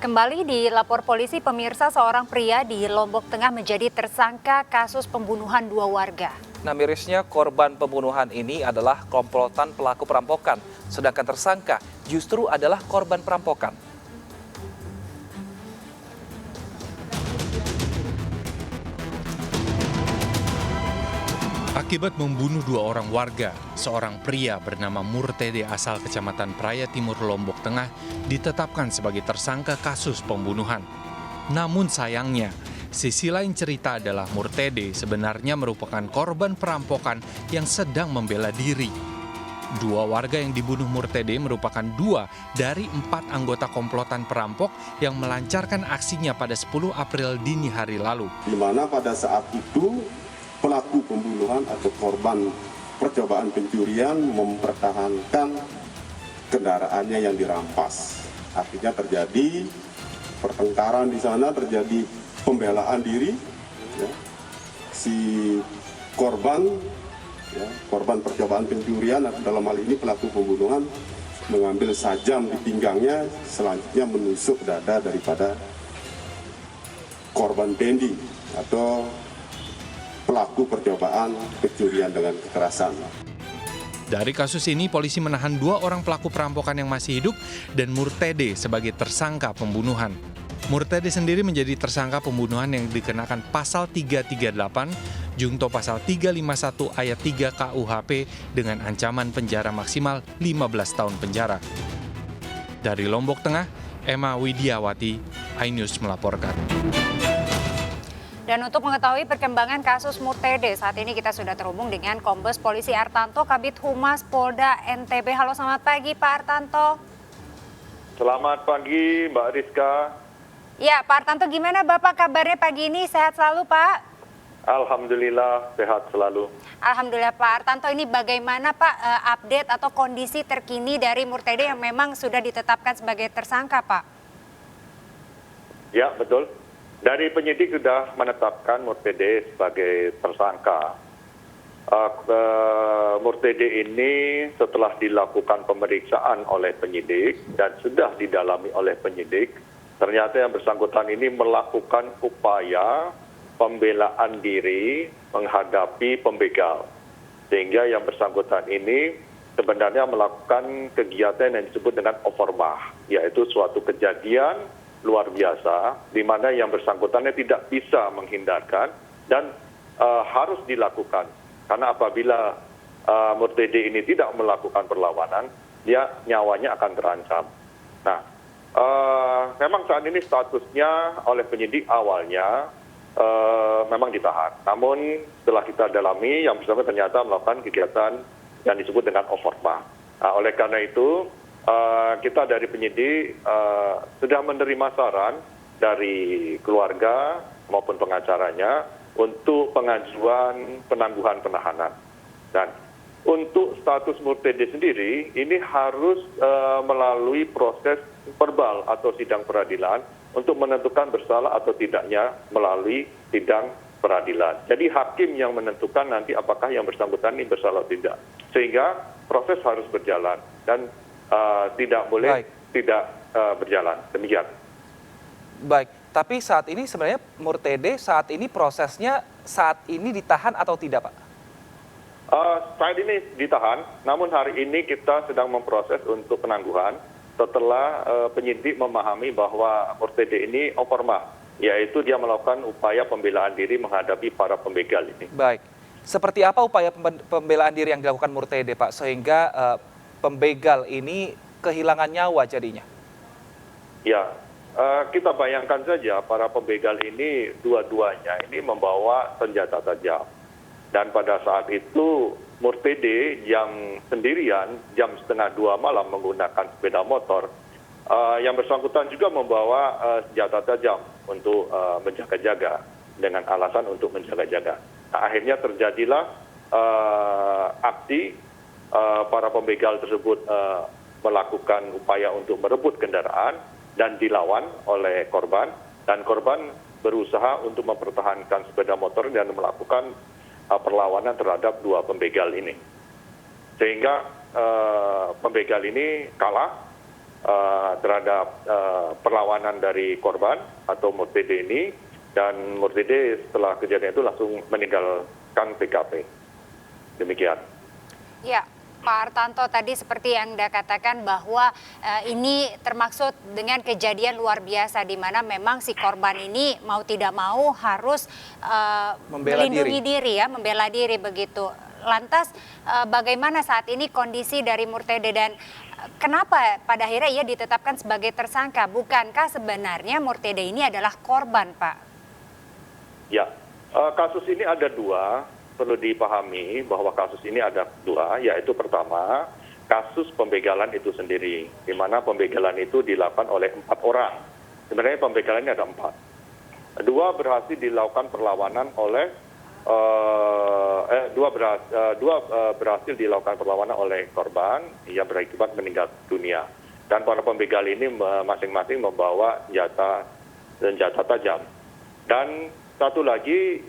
Kembali di lapor polisi, pemirsa, seorang pria di Lombok Tengah menjadi tersangka kasus pembunuhan dua warga. Nah, mirisnya korban pembunuhan ini adalah komplotan pelaku perampokan, sedangkan tersangka justru adalah korban perampokan. Akibat membunuh dua orang warga, seorang pria bernama Murtede asal Kecamatan Praia Timur, Lombok Tengah ditetapkan sebagai tersangka kasus pembunuhan. Namun sayangnya, sisi lain cerita adalah Murtede sebenarnya merupakan korban perampokan yang sedang membela diri. Dua warga yang dibunuh Murtede merupakan 2 dari 4 anggota komplotan perampok yang melancarkan aksinya pada 10 April dini hari lalu. Di mana pada saat itu pelaku pembunuhan atau korban percobaan pencurian mempertahankan kendaraannya yang dirampas. Akhirnya terjadi pertengkaran di sana, terjadi pembelaan diri. Ya. Si korban, ya, korban percobaan pencurian atau dalam hal ini pelaku pembunuhan mengambil sajam di pinggangnya, selanjutnya menusuk dada daripada korban Pendi atau pelaku percobaan pencurian dengan kekerasan. Dari kasus ini, polisi menahan 2 orang pelaku perampokan yang masih hidup dan Murtede sebagai tersangka pembunuhan. Murtede sendiri menjadi tersangka pembunuhan yang dikenakan pasal 338, Junto pasal 351 ayat 3 KUHP dengan ancaman penjara maksimal 15 tahun penjara. Dari Lombok Tengah, Emma Widiawati, iNews melaporkan. Dan untuk mengetahui perkembangan kasus Murtede, saat ini kita sudah terhubung dengan Kombes Polisi Artanto, Kabid Humas Polda NTB. Halo, selamat pagi Pak Artanto. Selamat pagi Mbak Rizka. Ya, Pak Artanto, gimana Bapak kabarnya pagi ini? Sehat selalu Pak? Alhamdulillah sehat selalu. Alhamdulillah Pak Artanto, ini bagaimana Pak update atau kondisi terkini dari Murtede yang memang sudah ditetapkan sebagai tersangka Pak? Ya betul. Dari penyidik sudah menetapkan Murtede sebagai tersangka. Murtede ini setelah dilakukan pemeriksaan oleh penyidik dan sudah didalami oleh penyidik, ternyata yang bersangkutan ini melakukan upaya pembelaan diri menghadapi pembegal. Sehingga yang bersangkutan ini sebenarnya melakukan kegiatan yang disebut dengan overmah, yaitu suatu kejadian luar biasa, di mana yang bersangkutannya tidak bisa menghindarkan dan harus dilakukan. Karena apabila Murtede ini tidak melakukan perlawanan, dia nyawanya akan terancam. Nah, memang saat ini statusnya oleh penyidik awalnya memang ditahan. Namun setelah kita dalami, yang bersangkutan ternyata melakukan kegiatan yang disebut dengan overmah. Nah, oleh karena itu, kita dari penyidik sudah menerima saran dari keluarga maupun pengacaranya untuk pengajuan penangguhan penahanan. Dan untuk status Murtede sendiri ini harus melalui proses verbal atau sidang peradilan untuk menentukan bersalah atau tidaknya melalui sidang peradilan. Jadi hakim yang menentukan nanti apakah yang bersangkutan ini bersalah atau tidak. Sehingga proses harus berjalan dan tidak boleh tidak berjalan. Demikian. Baik, tapi saat ini sebenarnya Murtede saat ini prosesnya saat ini ditahan atau tidak, Pak? Saat ini ditahan, namun hari ini kita sedang memproses untuk penangguhan setelah penyidik memahami bahwa Murtede ini overmah, yaitu dia melakukan upaya pembelaan diri menghadapi para pembegal ini. Baik, seperti apa upaya pembelaan diri yang dilakukan Murtede, Pak, sehingga pembegal ini kehilangan nyawa jadinya? Ya, kita bayangkan saja para pembegal ini dua-duanya ini membawa senjata tajam. Dan pada saat itu Murtede yang sendirian jam 1:30 malam menggunakan sepeda motor, yang bersangkutan juga membawa senjata tajam untuk menjaga-jaga, dengan alasan untuk menjaga-jaga. Nah, akhirnya terjadilah aksi para pembegal tersebut melakukan upaya untuk merebut kendaraan dan dilawan oleh korban, dan korban berusaha untuk mempertahankan sepeda motor dan melakukan perlawanan terhadap 2 pembegal ini. Sehingga pembegal ini kalah terhadap perlawanan dari korban atau Murtede ini, dan Murtede setelah kejadian itu langsung meninggalkan TKP. Demikian. Ya, Pak Artanto, tadi seperti yang Anda katakan bahwa ini termaksud dengan kejadian luar biasa di mana memang si korban ini mau tidak mau harus melindungi diri ya, membela diri begitu. Lantas bagaimana saat ini kondisi dari Murtede dan kenapa pada akhirnya ia ditetapkan sebagai tersangka? Bukankah sebenarnya Murtede ini adalah korban, Pak? Ya, kasus ini ada dua. Perlu dipahami bahwa kasus ini ada dua, yaitu pertama, kasus pembegalan itu sendiri, di mana pembegalan itu dilakukan oleh 4 orang. Sebenarnya pembegalannya ada 4. Dua berhasil dilakukan perlawanan oleh berhasil dilakukan perlawanan oleh korban yang berakibat meninggal dunia. Dan para pembegal ini masing-masing membawa senjata tajam. Dan satu lagi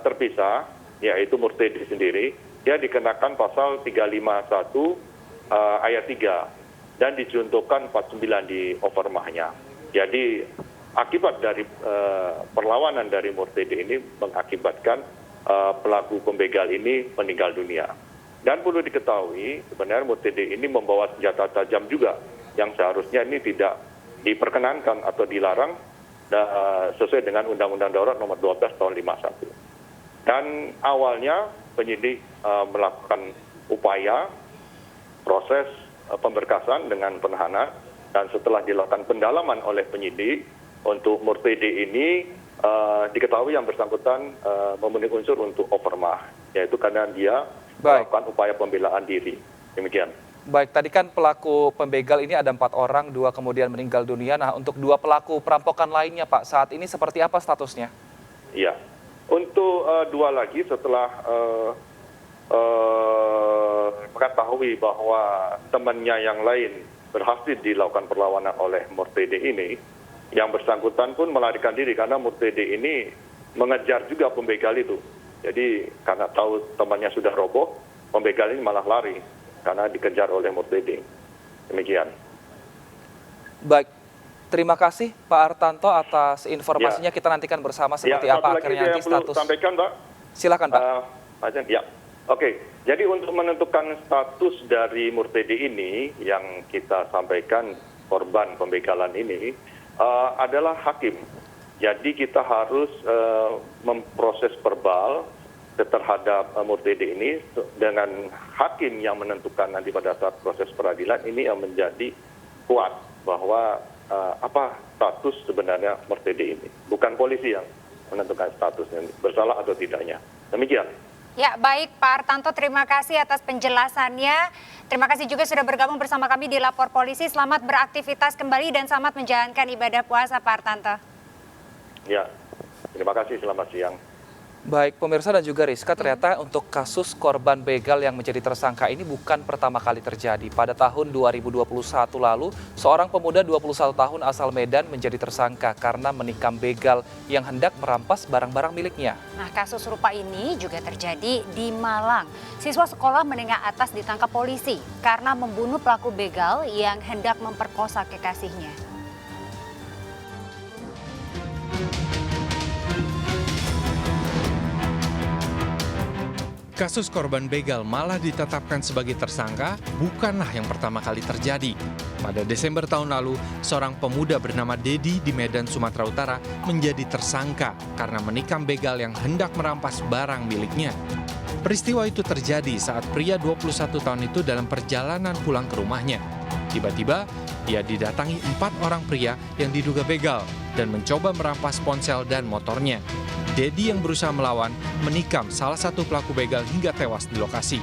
terpisah, yaitu Murtede sendiri, dia dikenakan pasal 351 ayat 3 dan dijuntukan 49 di overmahnya. Jadi akibat dari perlawanan dari Murtede ini mengakibatkan pelaku pembegal ini meninggal dunia. Dan perlu diketahui sebenarnya Murtede ini membawa senjata tajam juga yang seharusnya ini tidak diperkenankan atau dilarang sesuai dengan Undang-Undang Darurat Nomor 12 Tahun 51. Dan awalnya penyidik melakukan upaya proses pemberkasan dengan penahanan, dan setelah dilakukan pendalaman oleh penyidik untuk Murtede ini diketahui yang bersangkutan memenuhi unsur untuk overmah, yaitu karena dia melakukan upaya pembelaan diri. Demikian. Baik, tadi kan pelaku pembegal ini ada 4 orang, 2 kemudian meninggal dunia. Nah, untuk 2 pelaku perampokan lainnya, Pak, saat ini seperti apa statusnya? Iya. Untuk 2 lagi setelah mengetahui bahwa temannya yang lain berhasil dilakukan perlawanan oleh Murtede ini, yang bersangkutan pun melarikan diri karena Murtede ini mengejar juga pembegal itu. Jadi karena tahu temannya sudah roboh, pembegal ini malah lari karena dikejar oleh Murtede. Demikian. Baik. Terima kasih Pak Artanto atas informasinya. Kita nantikan bersama seperti apa akhirnya nanti status. Sampaikan, Pak. Silakan, Pak. Ya, oke. Jadi untuk menentukan status dari Murtede ini yang kita sampaikan korban pembegalan ini adalah hakim. Jadi kita harus memproses verbal terhadap Murtede ini dengan hakim yang menentukan nanti pada saat proses peradilan ini yang menjadi kuat bahwa apa status sebenarnya Murtede ini. Bukan polisi yang menentukan statusnya, bersalah atau tidaknya. Demikian. Ya, baik Pak Artanto, terima kasih atas penjelasannya. Terima kasih juga sudah bergabung bersama kami di Lapor Polisi. Selamat beraktivitas kembali dan selamat menjalankan ibadah puasa Pak Artanto. Ya, terima kasih. Selamat siang. Baik, pemirsa dan juga Rizka, ternyata untuk kasus korban begal yang menjadi tersangka ini bukan pertama kali terjadi. Pada tahun 2021 lalu, seorang pemuda 21 tahun asal Medan menjadi tersangka karena menikam begal yang hendak merampas barang-barang miliknya. Nah, kasus serupa ini juga terjadi di Malang. Siswa sekolah menengah atas ditangkap polisi karena membunuh pelaku begal yang hendak memperkosa kekasihnya. Kasus korban begal malah ditetapkan sebagai tersangka bukanlah yang pertama kali terjadi. Pada Desember tahun lalu, seorang pemuda bernama Dedi di Medan, Sumatera Utara menjadi tersangka karena menikam begal yang hendak merampas barang miliknya. Peristiwa itu terjadi saat pria 21 tahun itu dalam perjalanan pulang ke rumahnya. Tiba-tiba, ia didatangi 4 orang pria yang diduga begal dan mencoba merampas ponsel dan motornya. Dedi yang berusaha melawan menikam salah satu pelaku begal hingga tewas di lokasi.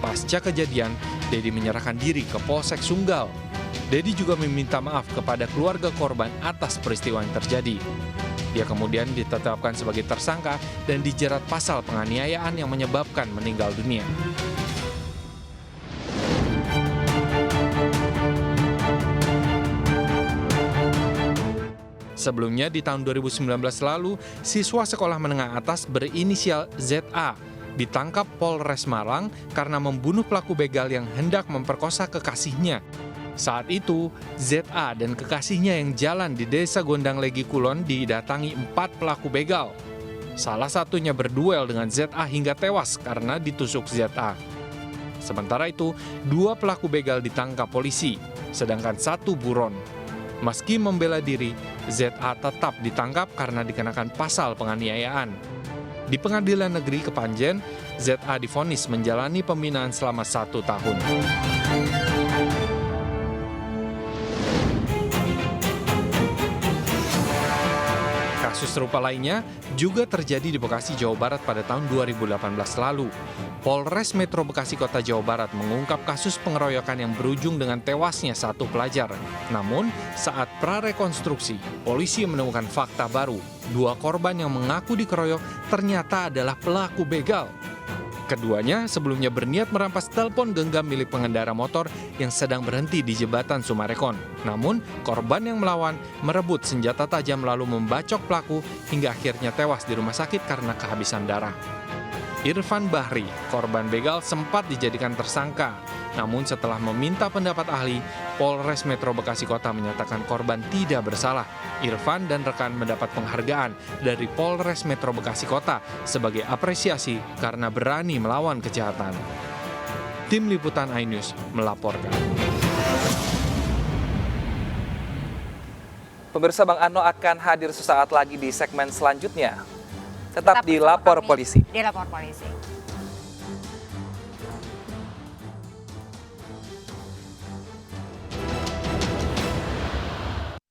Pasca kejadian, Dedi menyerahkan diri ke Polsek Sunggal. Dedi juga meminta maaf kepada keluarga korban atas peristiwa yang terjadi. Dia kemudian ditetapkan sebagai tersangka dan dijerat pasal penganiayaan yang menyebabkan meninggal dunia. Sebelumnya di tahun 2019 lalu, siswa sekolah menengah atas berinisial ZA ditangkap Polres Malang karena membunuh pelaku begal yang hendak memperkosa kekasihnya. Saat itu, ZA dan kekasihnya yang jalan di Desa Gondang Legi Kulon didatangi 4 pelaku begal. Salah satunya berduel dengan ZA hingga tewas karena ditusuk ZA. Sementara itu, 2 pelaku begal ditangkap polisi, sedangkan 1 buron. Meski membela diri, ZA tetap ditangkap karena dikenakan pasal penganiayaan. Di Pengadilan Negeri Kepanjen, ZA divonis menjalani pembinaan selama 1 tahun. Kasus serupa lainnya juga terjadi di Bekasi, Jawa Barat pada tahun 2018 lalu. Polres Metro Bekasi Kota Jawa Barat mengungkap kasus pengeroyokan yang berujung dengan tewasnya 1 pelajar. Namun, saat prarekonstruksi, polisi menemukan fakta baru. 2 korban yang mengaku dikeroyok ternyata adalah pelaku begal. Keduanya sebelumnya berniat merampas telepon genggam milik pengendara motor yang sedang berhenti di jembatan Sumarekon. Namun, korban yang melawan merebut senjata tajam lalu membacok pelaku hingga akhirnya tewas di rumah sakit karena kehabisan darah. Irfan Bahri, korban begal, sempat dijadikan tersangka. Namun setelah meminta pendapat ahli, Polres Metro Bekasi Kota menyatakan korban tidak bersalah. Irfan dan rekan mendapat penghargaan dari Polres Metro Bekasi Kota sebagai apresiasi karena berani melawan kejahatan. Tim Liputan iNews melaporkan. Pemirsa, Bang Ano akan hadir sesaat lagi di segmen selanjutnya. Tetap di bersama Lapor kami Polisi. Di Lapor Polisi.